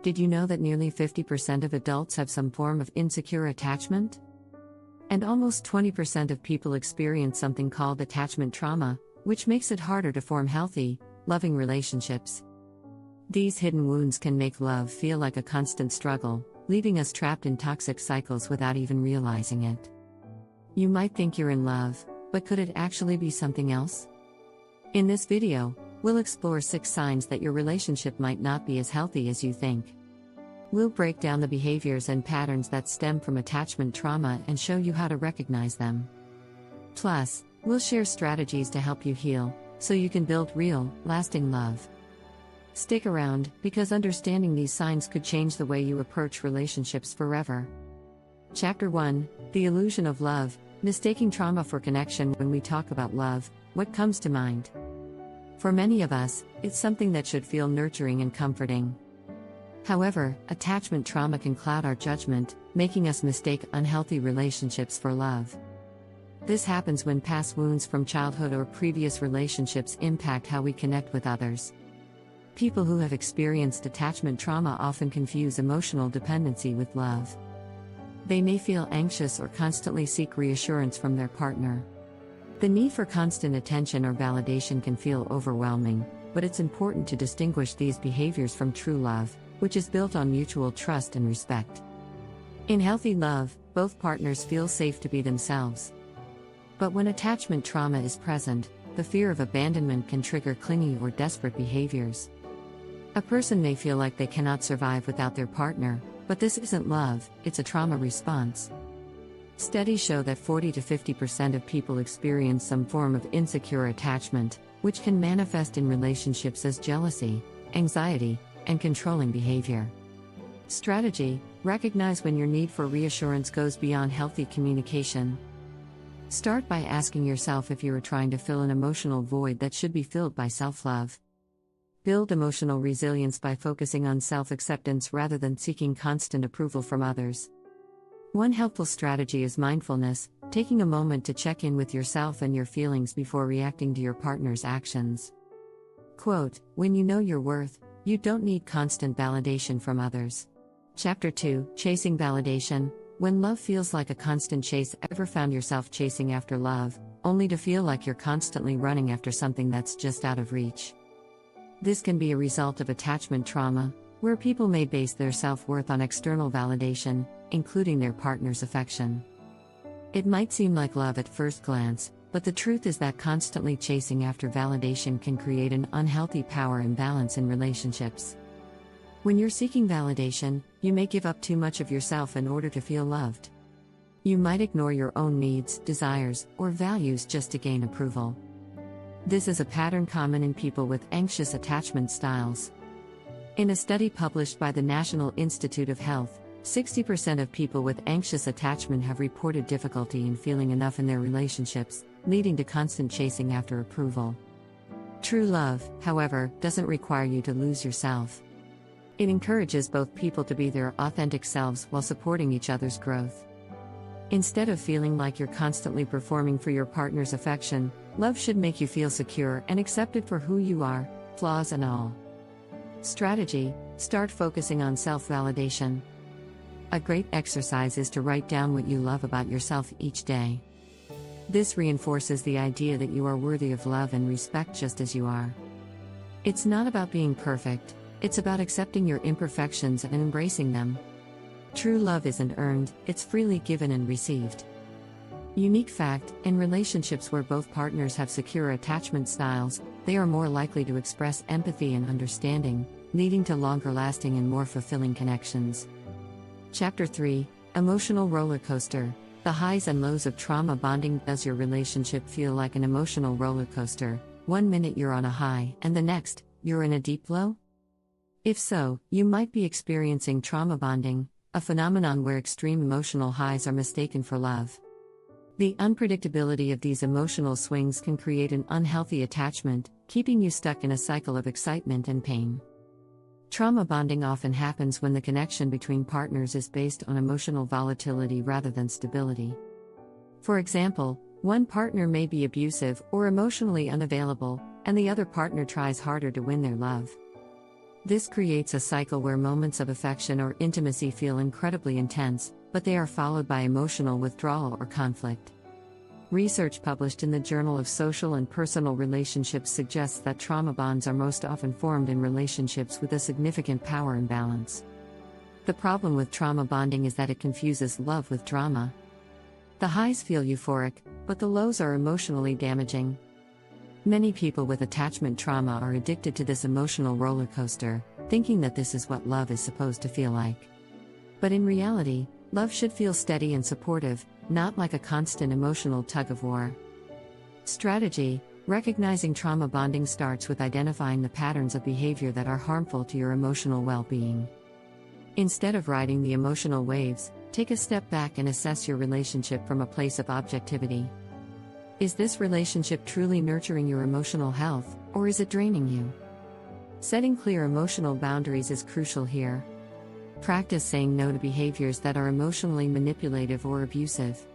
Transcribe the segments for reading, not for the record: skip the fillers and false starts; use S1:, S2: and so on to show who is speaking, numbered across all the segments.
S1: Did you know that nearly 50% of adults have some form of insecure attachment? And almost 20% of people experience something called attachment trauma, which makes it harder to form healthy, loving relationships. These hidden wounds can make love feel like a constant struggle, leaving us trapped in toxic cycles without even realizing it. You might think you're in love, but could it actually be something else? In this video, we'll explore 6 signs that your relationship might not be as healthy as you think. We'll break down the behaviors and patterns that stem from attachment trauma and show you how to recognize them. Plus, we'll share strategies to help you heal, so you can build real, lasting love. Stick around, because understanding these signs could change the way you approach relationships forever. Chapter 1: The Illusion of Love, Mistaking Trauma for Connection. When we talk about love, what comes to mind? For many of us, it's something that should feel nurturing and comforting. However, attachment trauma can cloud our judgment, making us mistake unhealthy relationships for love. This happens when past wounds from childhood or previous relationships impact how we connect with others. People who have experienced attachment trauma often confuse emotional dependency with love. They may feel anxious or constantly seek reassurance from their partner. The need for constant attention or validation can feel overwhelming, but it's important to distinguish these behaviors from true love, which is built on mutual trust and respect. In healthy love, both partners feel safe to be themselves. But when attachment trauma is present, the fear of abandonment can trigger clingy or desperate behaviors. A person may feel like they cannot survive without their partner, but this isn't love, it's a trauma response. Studies show that 40 to 50% of people experience some form of insecure attachment, which can manifest in relationships as jealousy, anxiety, and controlling behavior. Strategy: recognize when your need for reassurance goes beyond healthy communication. Start by asking yourself if you are trying to fill an emotional void that should be filled by self-love. Build emotional resilience by focusing on self-acceptance rather than seeking constant approval from others. One helpful strategy is mindfulness, taking a moment to check in with yourself and your feelings before reacting to your partner's actions. Quote, "When you know your worth, you don't need constant validation from others." Chapter 2: Chasing Validation. When love feels like a constant chase. Ever found yourself chasing after love, only to feel like you're constantly running after something that's just out of reach? This can be a result of attachment trauma, where people may base their self-worth on external validation, including their partner's affection. It might seem like love at first glance, but the truth is that constantly chasing after validation can create an unhealthy power imbalance in relationships. When you're seeking validation, you may give up too much of yourself in order to feel loved. You might ignore your own needs, desires, or values just to gain approval. This is a pattern common in people with anxious attachment styles. In a study published by the National Institute of Health, 60% of people with anxious attachment have reported difficulty in feeling enough in their relationships, leading to constant chasing after approval. True love, however, doesn't require you to lose yourself. It encourages both people to be their authentic selves while supporting each other's growth. Instead of feeling like you're constantly performing for your partner's affection, love should make you feel secure and accepted for who you are, flaws and all. Strategy: start focusing on self-validation. A great exercise is to write down what you love about yourself each day. This reinforces the idea that you are worthy of love and respect just as you are. It's not about being perfect, it's about accepting your imperfections and embracing them. True love isn't earned, it's freely given and received. Unique fact: in relationships where both partners have secure attachment styles, they are more likely to express empathy and understanding, leading to longer-lasting and more fulfilling connections. Chapter 3: Emotional Roller Coaster. The highs and lows of trauma bonding. Does your relationship feel like an emotional roller coaster? One minute you're on a high, and the next, you're in a deep low? If so, you might be experiencing trauma bonding, a phenomenon where extreme emotional highs are mistaken for love. The unpredictability of these emotional swings can create an unhealthy attachment, keeping you stuck in a cycle of excitement and pain. Trauma bonding often happens when the connection between partners is based on emotional volatility rather than stability. For example, one partner may be abusive or emotionally unavailable, and the other partner tries harder to win their love. This creates a cycle where moments of affection or intimacy feel incredibly intense, but they are followed by emotional withdrawal or conflict. Research published in the Journal of Social and Personal Relationships suggests that trauma bonds are most often formed in relationships with a significant power imbalance. The problem with trauma bonding is that it confuses love with drama. The highs feel euphoric, but the lows are emotionally damaging. Many people with attachment trauma are addicted to this emotional roller coaster, thinking that this is what love is supposed to feel like. But in reality, love should feel steady and supportive, not like a constant emotional tug-of-war. Strategy: recognizing trauma bonding starts with identifying the patterns of behavior that are harmful to your emotional well-being. Instead of riding the emotional waves, take a step back and assess your relationship from a place of objectivity. Is this relationship truly nurturing your emotional health, or is it draining you? Setting clear emotional boundaries is crucial here. Practice saying no to behaviors that are emotionally manipulative or abusive.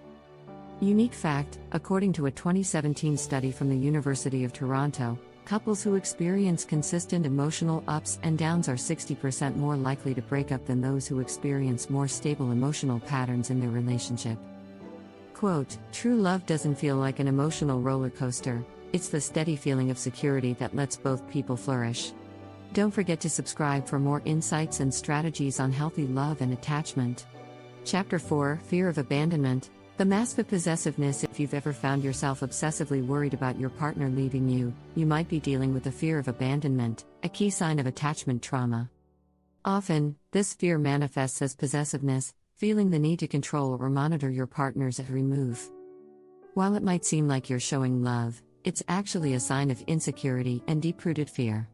S1: Unique fact: according to a 2017 study from the University of Toronto, couples who experience consistent emotional ups and downs are 60% more likely to break up than those who experience more stable emotional patterns in their relationship. Quote, "True love doesn't feel like an emotional roller coaster, it's the steady feeling of security that lets both people flourish." Don't forget to subscribe for more insights and strategies on healthy love and attachment. Chapter 4: Fear of Abandonment. The mask of possessiveness. If you've ever found yourself obsessively worried about your partner leaving you, you might be dealing with the fear of abandonment, a key sign of attachment trauma. Often, this fear manifests as possessiveness, feeling the need to control or monitor your partner's every move. While it might seem like you're showing love, it's actually a sign of insecurity and deep-rooted fear.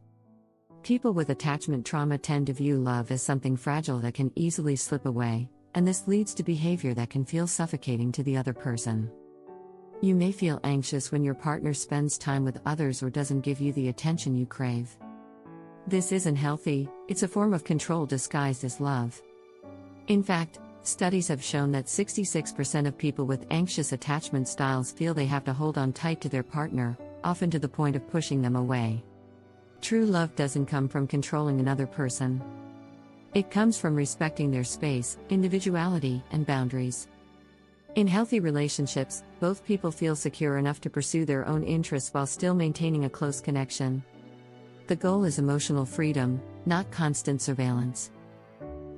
S1: People with attachment trauma tend to view love as something fragile that can easily slip away, and this leads to behavior that can feel suffocating to the other person. You may feel anxious when your partner spends time with others or doesn't give you the attention you crave. This isn't healthy, it's a form of control disguised as love. In fact, studies have shown that 66% of people with anxious attachment styles feel they have to hold on tight to their partner, often to the point of pushing them away. True love doesn't come from controlling another person. It comes from respecting their space, individuality, and boundaries. In healthy relationships, both people feel secure enough to pursue their own interests while still maintaining a close connection. The goal is emotional freedom, not constant surveillance.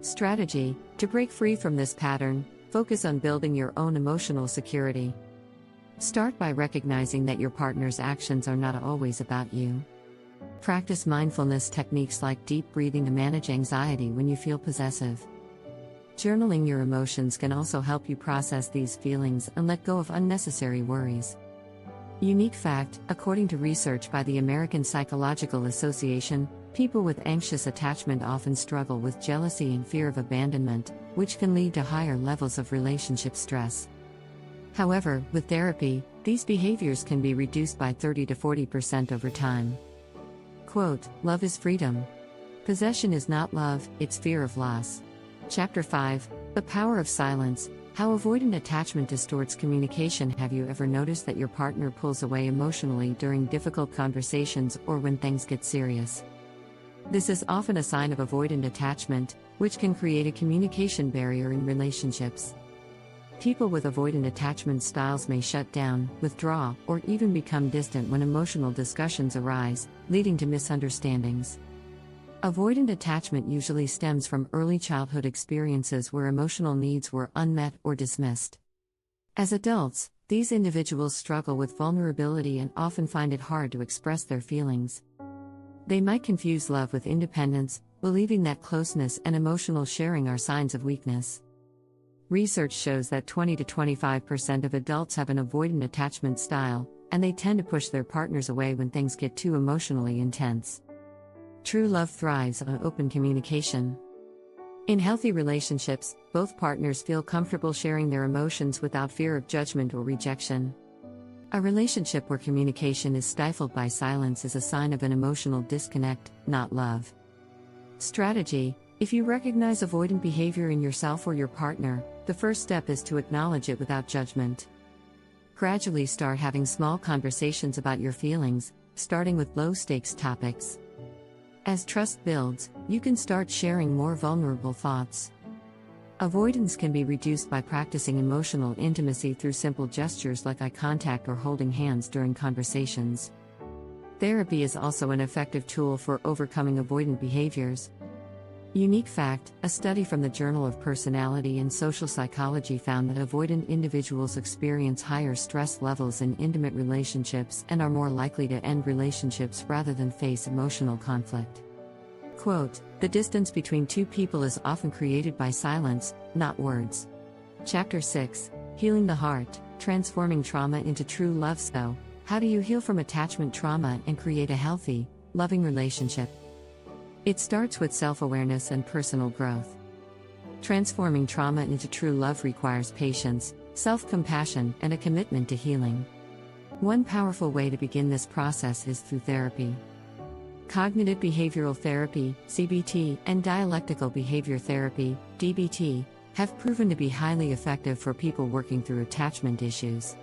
S1: Strategy: to break free from this pattern, focus on building your own emotional security. Start by recognizing that your partner's actions are not always about you. Practice mindfulness techniques like deep breathing to manage anxiety when you feel possessive. Journaling your emotions can also help you process these feelings and let go of unnecessary worries. Unique fact: according to research by the American Psychological Association, people with anxious attachment often struggle with jealousy and fear of abandonment, which can lead to higher levels of relationship stress. However, with therapy, these behaviors can be reduced by 30 to 40% over time. Quote, "Love is freedom. Possession is not love, it's fear of loss." Chapter 5: The Power of Silence. How avoidant attachment distorts communication. Have you ever noticed that your partner pulls away emotionally during difficult conversations or when things get serious? This is often a sign of avoidant attachment, which can create a communication barrier in relationships. People with avoidant attachment styles may shut down, withdraw, or even become distant when emotional discussions arise, leading to misunderstandings. Avoidant attachment usually stems from early childhood experiences where emotional needs were unmet or dismissed. As adults, these individuals struggle with vulnerability and often find it hard to express their feelings. They might confuse love with independence, believing that closeness and emotional sharing are signs of weakness. Research shows that 20 to 25% of adults have an avoidant attachment style, and they tend to push their partners away when things get too emotionally intense. True love thrives on open communication. In healthy relationships, both partners feel comfortable sharing their emotions without fear of judgment or rejection. A relationship where communication is stifled by silence is a sign of an emotional disconnect, not love. Strategy: if you recognize avoidant behavior in yourself or your partner, the first step is to acknowledge it without judgment. Gradually start having small conversations about your feelings, starting with low-stakes topics. As trust builds, you can start sharing more vulnerable thoughts. Avoidance can be reduced by practicing emotional intimacy through simple gestures like eye contact or holding hands during conversations. Therapy is also an effective tool for overcoming avoidant behaviors. Unique fact: a study from the Journal of Personality and Social Psychology found that avoidant individuals experience higher stress levels in intimate relationships and are more likely to end relationships rather than face emotional conflict. Quote, "The distance between two people is often created by silence, not words." Chapter 6, Healing the Heart, Transforming Trauma into True Love. So, how do you heal from attachment trauma and create a healthy, loving relationship? It starts with self-awareness and personal growth. Transforming trauma into true love requires patience, self-compassion, and a commitment to healing. One powerful way to begin this process is through therapy. Cognitive behavioral therapy, CBT, and dialectical behavior therapy, DBT, have proven to be highly effective for people working through attachment issues.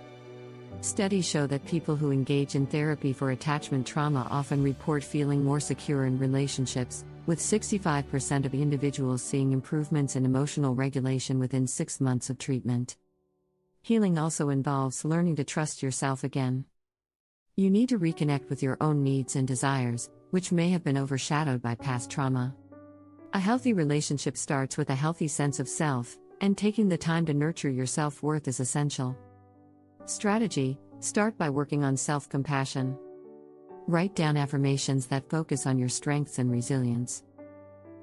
S1: Studies show that people who engage in therapy for attachment trauma often report feeling more secure in relationships, with 65% of individuals seeing improvements in emotional regulation within 6 months of treatment. Healing also involves learning to trust yourself again. You need to reconnect with your own needs and desires, which may have been overshadowed by past trauma. A healthy relationship starts with a healthy sense of self, and taking the time to nurture your self-worth is essential. Strategy: start by working on self-compassion. Write down affirmations that focus on your strengths and resilience.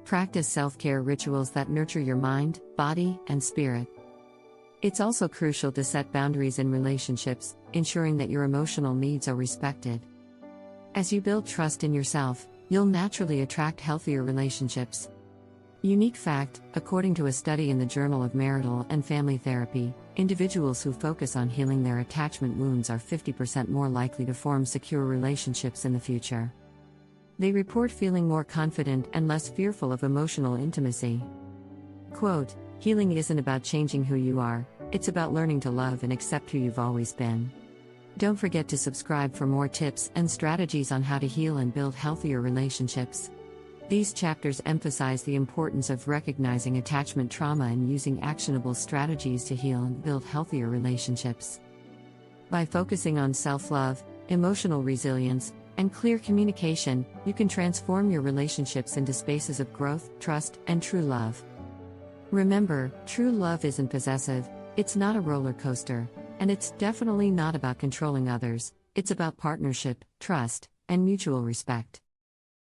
S1: Practice self-care rituals that nurture your mind, body, and spirit. It's also crucial to set boundaries in relationships, ensuring that your emotional needs are respected. As you build trust in yourself, you'll naturally attract healthier relationships. Unique fact: according to a study in the Journal of Marital and Family Therapy, individuals who focus on healing their attachment wounds are 50% more likely to form secure relationships in the future. They report feeling more confident and less fearful of emotional intimacy. Quote, "Healing isn't about changing who you are, it's about learning to love and accept who you've always been." Don't forget to subscribe for more tips and strategies on how to heal and build healthier relationships. These chapters emphasize the importance of recognizing attachment trauma and using actionable strategies to heal and build healthier relationships. By focusing on self-love, emotional resilience, and clear communication, you can transform your relationships into spaces of growth, trust, and true love. Remember, true love isn't possessive, it's not a roller coaster, and it's definitely not about controlling others. It's about partnership, trust, and mutual respect.